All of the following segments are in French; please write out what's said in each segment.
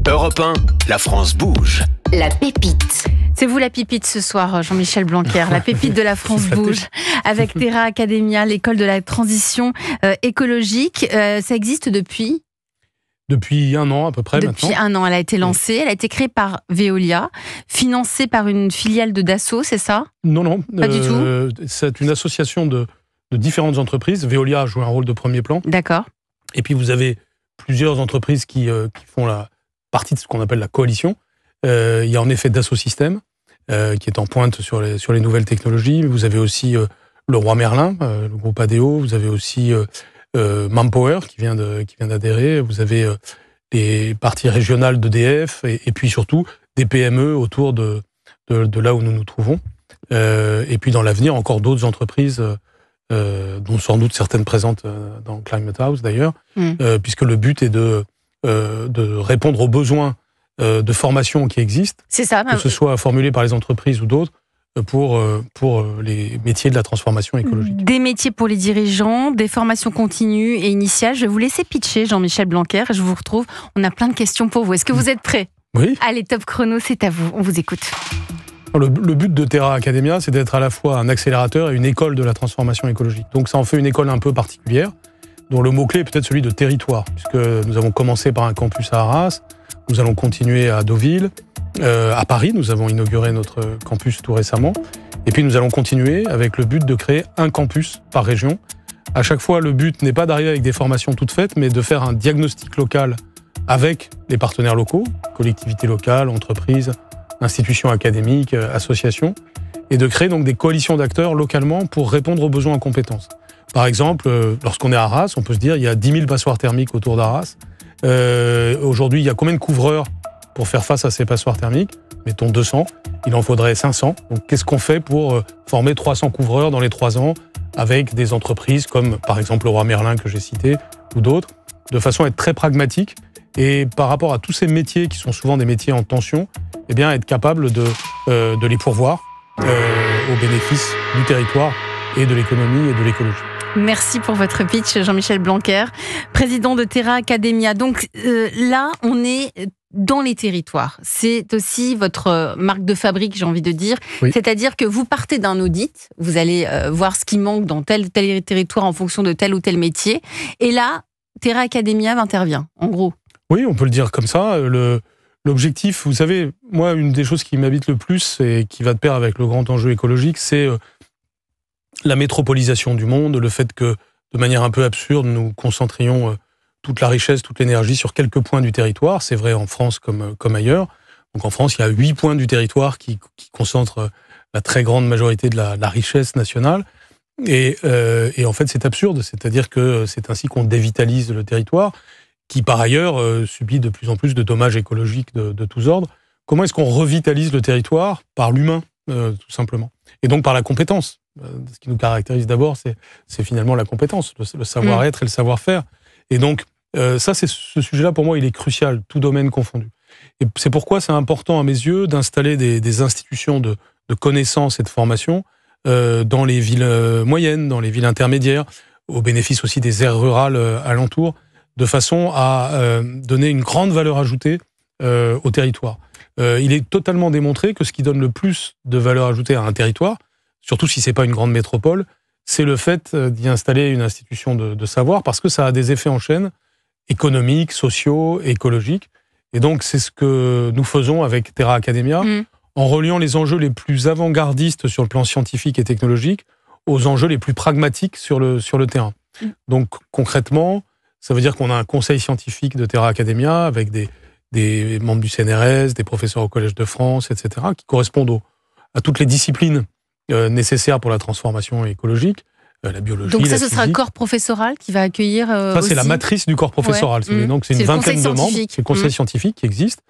Europe 1, la France bouge. La pépite. C'est vous la pépite ce soir, Jean-Michel Blanquer, la pépite de la France bouge, avec Terra Academia, l'école de la transition écologique. Ça existe depuis ? Depuis 1 an à peu près Depuis maintenant. 1 an, elle a été lancée. Elle a été créée par Veolia, financée par une filiale de Dassault, c'est ça ? Non. Pas du tout. C'est une association de différentes entreprises. Veolia a joué un rôle de premier plan. D'accord. Et puis vous avez plusieurs entreprises qui font la partie de ce qu'on appelle la coalition. Il y a en effet Dassault Systèmes, qui est en pointe sur les nouvelles technologies. Vous avez aussi le Roi Merlin, le groupe ADO. Vous avez aussi Manpower qui vient d'adhérer. Vous avez les parties régionales d'EDF et puis surtout des PME autour de là où nous nous trouvons. Et puis dans l'avenir, encore d'autres entreprises, dont sans doute certaines présentes dans Climate House d'ailleurs, puisque le but est de répondre aux besoins de formation qui existent, C'est ça. que ce soit formulé par les entreprises ou d'autres, pour les métiers de la transformation écologique. Des métiers pour les dirigeants, des formations continues et initiales. Je vais vous laisser pitcher, Jean-Michel Blanquer, et je vous retrouve. On a plein de questions pour vous. Est-ce que vous êtes prêts ? Oui. Allez, top chrono, c'est à vous. On vous écoute. Le but de Terra Academia, c'est d'être à la fois un accélérateur et une école de la transformation écologique. Donc ça en fait une école un peu particulière, dont le mot-clé est peut-être celui de territoire, puisque nous avons commencé par un campus à Arras, nous allons continuer à Deauville, à Paris, nous avons inauguré notre campus tout récemment, et puis nous allons continuer avec le but de créer un campus par région. À chaque fois, le but n'est pas d'arriver avec des formations toutes faites, mais de faire un diagnostic local avec les partenaires locaux, collectivités locales, entreprises, institutions académiques, associations, et de créer donc des coalitions d'acteurs localement pour répondre aux besoins en compétences. Par exemple, lorsqu'on est à Arras, on peut se dire il y a 10 000 passoires thermiques autour d'Arras. Aujourd'hui, il y a combien de couvreurs pour faire face à ces passoires thermiques ? Mettons 200, il en faudrait 500. Donc qu'est-ce qu'on fait pour former 300 couvreurs dans les 3 ans avec des entreprises comme par exemple le Roi Merlin que j'ai cité ou d'autres, de façon à être très pragmatique et par rapport à tous ces métiers qui sont souvent des métiers en tension, eh bien être capable de les pourvoir au bénéfice du territoire et de l'économie et de l'écologie. Merci pour votre pitch, Jean-Michel Blanquer, président de Terra Academia. Donc là, on est dans les territoires. C'est aussi votre marque de fabrique, j'ai envie de dire. Oui. C'est-à-dire que vous partez d'un audit, vous allez voir ce qui manque dans tel territoire en fonction de tel ou tel métier. Et là, Terra Academia intervient, en gros. Oui, on peut le dire comme ça. L'objectif, vous savez, moi, une des choses qui m'habite le plus et qui va de pair avec le grand enjeu écologique, c'est la métropolisation du monde, le fait que, de manière un peu absurde, nous concentrions toute la richesse, toute l'énergie sur quelques points du territoire. C'est vrai en France comme ailleurs. Donc en France, il y a 8 points du territoire qui concentrent la très grande majorité de la richesse nationale. Et en fait, c'est absurde. C'est-à-dire que c'est ainsi qu'on dévitalise le territoire, qui par ailleurs subit de plus en plus de dommages écologiques de tous ordres. Comment est-ce qu'on revitalise le territoire ? Par l'humain, tout simplement. Et donc par la compétence. Ce qui nous caractérise d'abord, c'est finalement la compétence, le savoir-être et le savoir-faire. Et donc, ce sujet-là, pour moi, il est crucial, tout domaine confondu. Et c'est pourquoi c'est important, à mes yeux, d'installer des institutions de connaissances et de formation dans les villes moyennes, dans les villes intermédiaires, au bénéfice aussi des aires rurales alentours, de façon à donner une grande valeur ajoutée au territoire. Il est totalement démontré que ce qui donne le plus de valeur ajoutée à un territoire, surtout si c'est pas une grande métropole, c'est le fait d'y installer une institution de savoir, parce que ça a des effets en chaîne économiques, sociaux, écologiques. Et donc, c'est ce que nous faisons avec Terra Academia, en reliant les enjeux les plus avant-gardistes sur le plan scientifique et technologique aux enjeux les plus pragmatiques sur le terrain. Donc, concrètement, ça veut dire qu'on a un conseil scientifique de Terra Academia avec des membres du CNRS, des professeurs au Collège de France, etc., qui correspondent à toutes les disciplines nécessaires pour la transformation écologique, la biologie, donc ça, la ce physique. sera le corps professoral qui va accueillir Ça, c'est aussi... la matrice du corps professoral. Ouais. Donc, c'est une vingtaine de membres. C'est le conseil scientifique qui existe,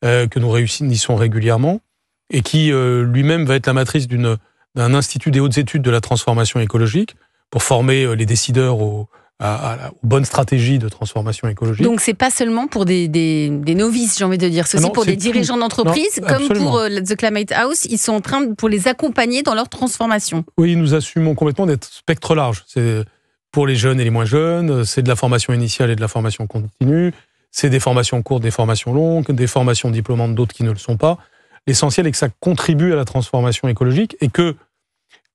que nous réunissons régulièrement, et qui lui-même va être la matrice d'un institut des hautes études de la transformation écologique pour former les décideurs aux bonnes stratégies de transformation écologique. Donc c'est pas seulement pour des novices, j'ai envie de dire, c'est aussi pour des dirigeants d'entreprise, comme absolument. pour The Climate House, ils sont en train pour les accompagner dans leur transformation. Oui, nous assumons complètement d'être spectre large. C'est pour les jeunes et les moins jeunes, c'est de la formation initiale et de la formation continue, c'est des formations courtes, des formations longues, des formations diplômantes, d'autres qui ne le sont pas. L'essentiel est que ça contribue à la transformation écologique et que,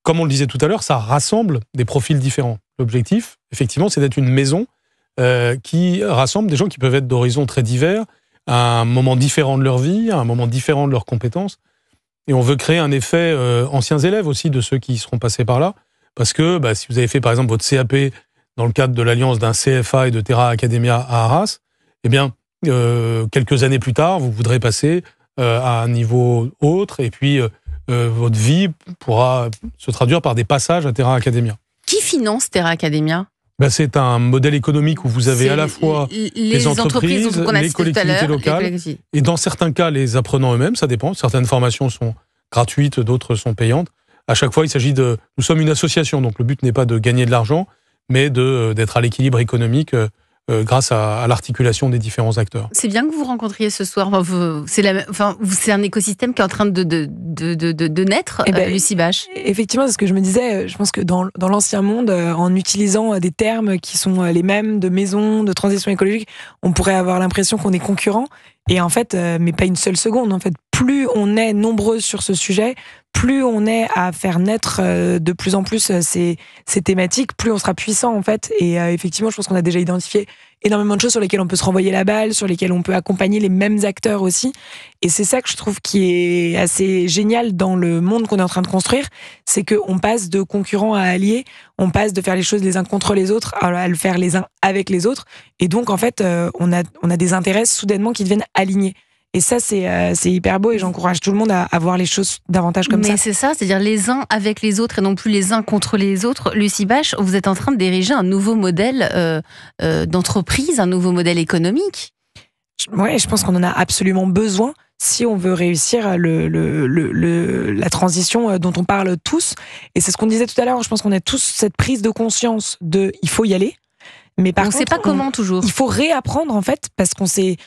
comme on le disait tout à l'heure, ça rassemble des profils différents. L'objectif, effectivement, c'est d'être une maison qui rassemble des gens qui peuvent être d'horizons très divers, à un moment différent de leur vie, à un moment différent de leurs compétences. Et on veut créer un effet anciens élèves aussi de ceux qui seront passés par là. Parce que si vous avez fait par exemple votre CAP dans le cadre de l'alliance d'un CFA et de Terra Academia à Arras, eh bien, quelques années plus tard, vous voudrez passer à un niveau autre et puis votre vie pourra se traduire par des passages à Terra Academia. Qui finance Terra Academia ? C'est un modèle économique où vous avez à la fois les entreprises, les collectivités locales, et dans certains cas, les apprenants eux-mêmes, ça dépend. Certaines formations sont gratuites, d'autres sont payantes. À chaque fois, il s'agit de... Nous sommes une association, donc le but n'est pas de gagner de l'argent, mais d'être à l'équilibre économique grâce à l'articulation des différents acteurs. C'est bien que vous vous rencontriez ce soir. C'est un écosystème qui est en train de naître, Lucie Bache. Effectivement, c'est ce que je me disais. Je pense que dans l'ancien monde, en utilisant des termes qui sont les mêmes de maison, de transition écologique, on pourrait avoir l'impression qu'on est concurrents. Et en fait, mais pas une seule seconde. En fait, plus on est nombreux sur ce sujet, plus on est à faire naître de plus en plus ces thématiques, plus on sera puissant en fait. Et effectivement, je pense qu'on a déjà identifié énormément de choses sur lesquelles on peut se renvoyer la balle, sur lesquelles on peut accompagner les mêmes acteurs aussi. Et c'est ça que je trouve qui est assez génial dans le monde qu'on est en train de construire, c'est qu'on passe de concurrents à alliés, on passe de faire les choses les uns contre les autres à le faire les uns avec les autres. Et donc en fait, on a des intérêts soudainement qui deviennent alignés. Et ça, c'est hyper beau et j'encourage tout le monde à voir les choses davantage comme ça. Mais c'est ça, c'est-à-dire les uns avec les autres et non plus les uns contre les autres. Lucie Bache, vous êtes en train de diriger un nouveau modèle d'entreprise, un nouveau modèle économique. Ouais, je pense qu'on en a absolument besoin si on veut réussir la transition dont on parle tous. Et c'est ce qu'on disait tout à l'heure, je pense qu'on a tous cette prise de conscience de « il faut y aller ». Mais par contre, on ne sait pas comment toujours. Il faut réapprendre en fait parce qu'on s'est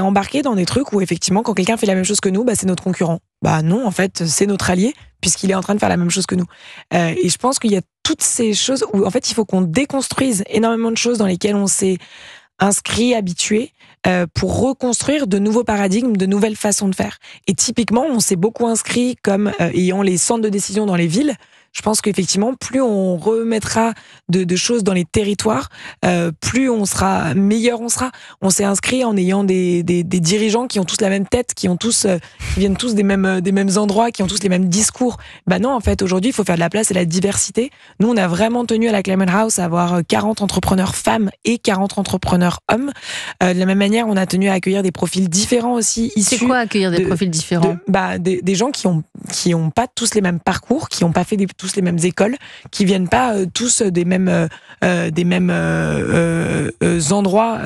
embarqué dans des trucs où effectivement quand quelqu'un fait la même chose que nous, c'est notre concurrent. Non, en fait, c'est notre allié puisqu'il est en train de faire la même chose que nous. Et je pense qu'il y a toutes ces choses où en fait il faut qu'on déconstruise énormément de choses dans lesquelles on s'est inscrit, habitué, pour reconstruire de nouveaux paradigmes, de nouvelles façons de faire. Et typiquement, on s'est beaucoup inscrit comme ayant les centres de décision dans les villes. Je pense qu'effectivement, plus on remettra de choses dans les territoires, plus on sera meilleur on sera. On s'est inscrit en ayant des dirigeants qui ont tous la même tête, qui viennent tous des mêmes endroits, qui ont tous les mêmes discours. Non, en fait, aujourd'hui, il faut faire de la place et la diversité. Nous, on a vraiment tenu à la Clayman House à avoir 40 entrepreneurs femmes et 40 entrepreneurs hommes. De la même manière, on a tenu à accueillir des profils différents aussi. C'est quoi accueillir des profils différents ? Des gens qui ont pas tous les mêmes parcours, qui n'ont pas fait tous les mêmes écoles, qui viennent pas tous des mêmes endroits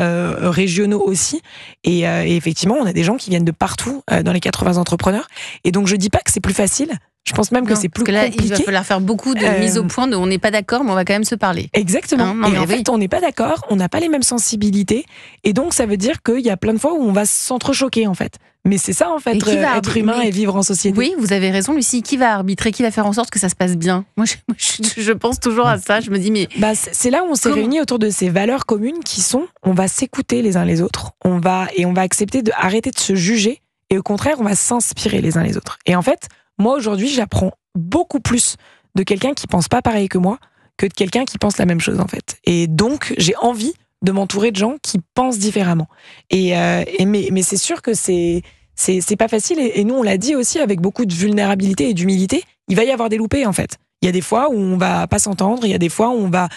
régionaux aussi. Et effectivement, on a des gens qui viennent de partout dans les 80 entrepreneurs. Et donc, je dis pas que c'est plus facile. Je pense même que c'est plus compliqué. Parce que là, il va falloir faire beaucoup de mises au point de on n'est pas d'accord, mais on va quand même se parler. Exactement. Et en fait, on n'est pas d'accord, on n'a pas les mêmes sensibilités. Et donc, ça veut dire qu'il y a plein de fois où on va s'entrechoquer, en fait. Mais c'est ça, en fait, être humain et vivre en société. Oui, vous avez raison, Lucie. Qui va arbitrer ? Qui va faire en sorte que ça se passe bien ? Moi, je pense toujours à ça. Je me dis, mais... c'est là où on s'est réunis autour de ces valeurs communes qui sont, on va s'écouter les uns les autres, on va accepter d'arrêter de se juger, et au contraire, on va s'inspirer les uns les autres. Et en fait, moi, aujourd'hui, j'apprends beaucoup plus de quelqu'un qui pense pas pareil que moi que de quelqu'un qui pense la même chose, en fait. Et donc, j'ai envie de m'entourer de gens qui pensent différemment. Mais c'est sûr que c'est pas facile. Et nous, on l'a dit aussi avec beaucoup de vulnérabilité et d'humilité. Il va y avoir des loupés, en fait. Il y a des fois où on va pas s'entendre. Il y a des fois où on va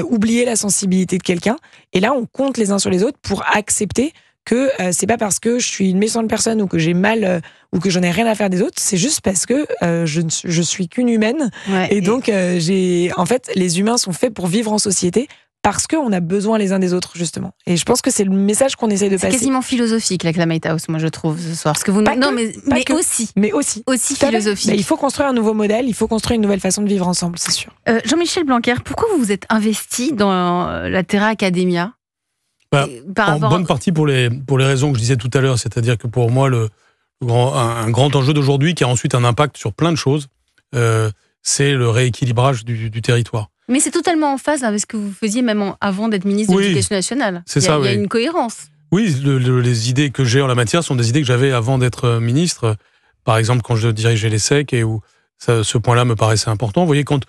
oublier la sensibilité de quelqu'un. Et là, on compte les uns sur les autres pour accepter que c'est pas parce que je suis une méchante personne ou que j'ai mal ou que j'en ai rien à faire des autres, c'est juste parce que je suis qu'une humaine. Ouais, et donc, en fait, les humains sont faits pour vivre en société parce qu'on a besoin les uns des autres, justement. Et je pense que c'est le message qu'on essaie de passer. C'est quasiment philosophique, la Climate House, moi, je trouve, ce soir. Parce que vous... Mais aussi. Aussi philosophique. Il faut construire un nouveau modèle, il faut construire une nouvelle façon de vivre ensemble, c'est sûr. Jean-Michel Blanquer, pourquoi vous vous êtes investi dans la Terra Academia ? En bonne partie pour les raisons que je disais tout à l'heure, c'est-à-dire que pour moi, un grand enjeu d'aujourd'hui qui a ensuite un impact sur plein de choses, c'est le rééquilibrage du territoire. Mais c'est totalement en phase avec ce que vous faisiez même avant d'être ministre de l'Éducation nationale. Il y a une cohérence. Oui, les idées que j'ai en la matière sont des idées que j'avais avant d'être ministre. Par exemple, quand je dirigeais l'ESSEC et où ce point-là me paraissait important. Vous voyez, quand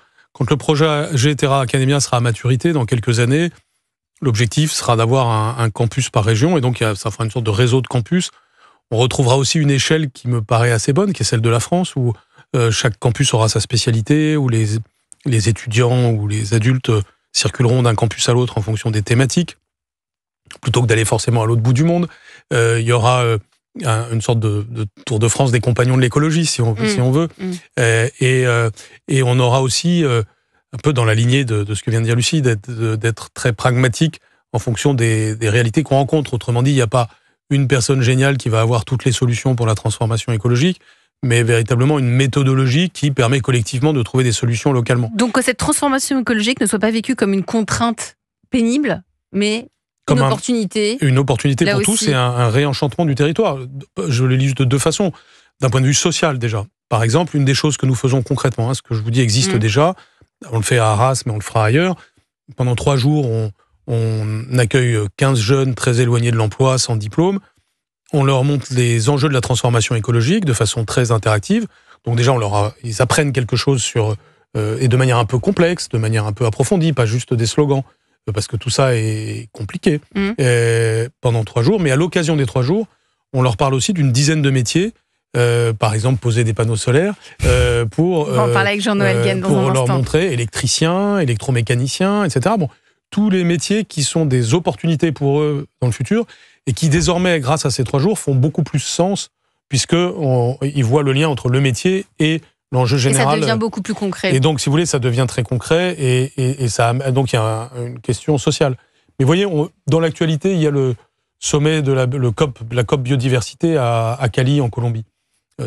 le projet Terra Academia sera à maturité dans quelques années, l'objectif sera d'avoir un campus par région, et donc ça fera une sorte de réseau de campus. On retrouvera aussi une échelle qui me paraît assez bonne, qui est celle de la France, où chaque campus aura sa spécialité, où les étudiants ou les adultes circuleront d'un campus à l'autre en fonction des thématiques, plutôt que d'aller forcément à l'autre bout du monde. Il y aura une sorte de Tour de France des compagnons de l'écologie, si on veut. Et on aura aussi, un peu dans la lignée de ce que vient de dire Lucie, d'être très pragmatique en fonction des réalités qu'on rencontre. Autrement dit, il n'y a pas une personne géniale qui va avoir toutes les solutions pour la transformation écologique, mais véritablement une méthodologie qui permet collectivement de trouver des solutions localement. Donc que cette transformation écologique ne soit pas vécue comme une contrainte pénible, mais comme une opportunité. Une opportunité pour tous et un réenchantement du territoire. Je le lis de deux façons. D'un point de vue social déjà. Par exemple, une des choses que nous faisons concrètement, ce que je vous dis existe déjà, on le fait à Arras, mais on le fera ailleurs. Pendant 3 jours, on accueille 15 jeunes très éloignés de l'emploi, sans diplôme. On leur montre les enjeux de la transformation écologique de façon très interactive. Donc déjà, ils apprennent quelque chose et de manière un peu complexe, de manière un peu approfondie, pas juste des slogans, parce que tout ça est compliqué pendant 3 jours. Mais à l'occasion des 3 jours, on leur parle aussi d'une dizaine de métiers. Par exemple, poser des panneaux solaires pour on va en parler avec Jean-Noël Gaine dans un leur instant. Montrer électricien, électromécanicien, etc. Bon, tous les métiers qui sont des opportunités pour eux dans le futur et qui désormais, grâce à ces 3 jours, font beaucoup plus sens puisqu'ils voient le lien entre le métier et l'enjeu général. Et ça devient beaucoup plus concret. Et donc, si vous voulez, ça devient très concret et donc il y a une question sociale. Mais vous voyez, dans l'actualité, il y a le sommet de la COP biodiversité à Cali en Colombie.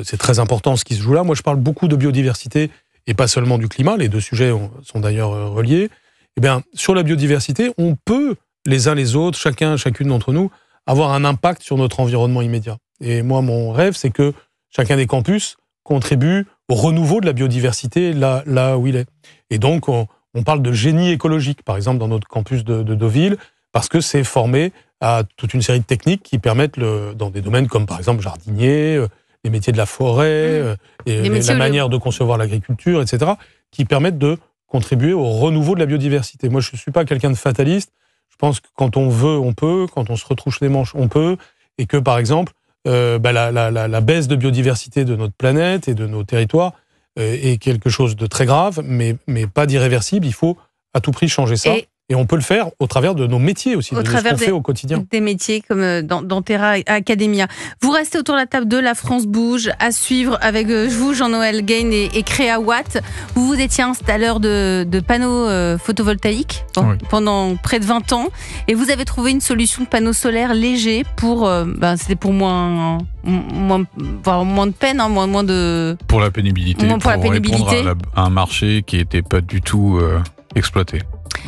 C'est très important ce qui se joue là. Moi, je parle beaucoup de biodiversité et pas seulement du climat. Les 2 sujets sont d'ailleurs reliés. Eh bien, sur la biodiversité, on peut, les uns les autres, chacune d'entre nous, avoir un impact sur notre environnement immédiat. Et moi, mon rêve, c'est que chacun des campus contribue au renouveau de la biodiversité là où il est. Et donc, on parle de génie écologique, par exemple, dans notre campus de Deauville, parce que c'est formé à toute une série de techniques qui permettent, dans des domaines comme, par exemple, jardinier, les métiers de la forêt, et la manière de concevoir l'agriculture, etc., qui permettent de contribuer au renouveau de la biodiversité. Moi, je ne suis pas quelqu'un de fataliste. Je pense que quand on veut, on peut. Quand on se retrouche les manches, on peut. Et que, par exemple, la baisse de biodiversité de notre planète et de nos territoires est quelque chose de très grave, mais pas d'irréversible. Il faut à tout prix changer ça. Et on peut le faire au travers de nos métiers aussi, de ce qu'on fait au quotidien. Des métiers comme dans Terra Academia. Vous restez autour de la table de La France Bouge, à suivre avec vous, Jean-Noël Gaine et Créawatt. Vous étiez installeur de panneaux photovoltaïques pendant près de 20 ans et vous avez trouvé une solution de panneaux solaires légers c'était pour moins de peine, moins de... Pour la pénibilité, répondre à un marché qui n'était pas du tout exploité.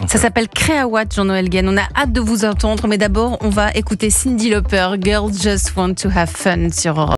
Ça s'appelle Créawatt, Jean-Noël Gaine. On a hâte de vous entendre, mais d'abord, on va écouter Cyndi Lauper, Girls Just Want to Have Fun sur Europe.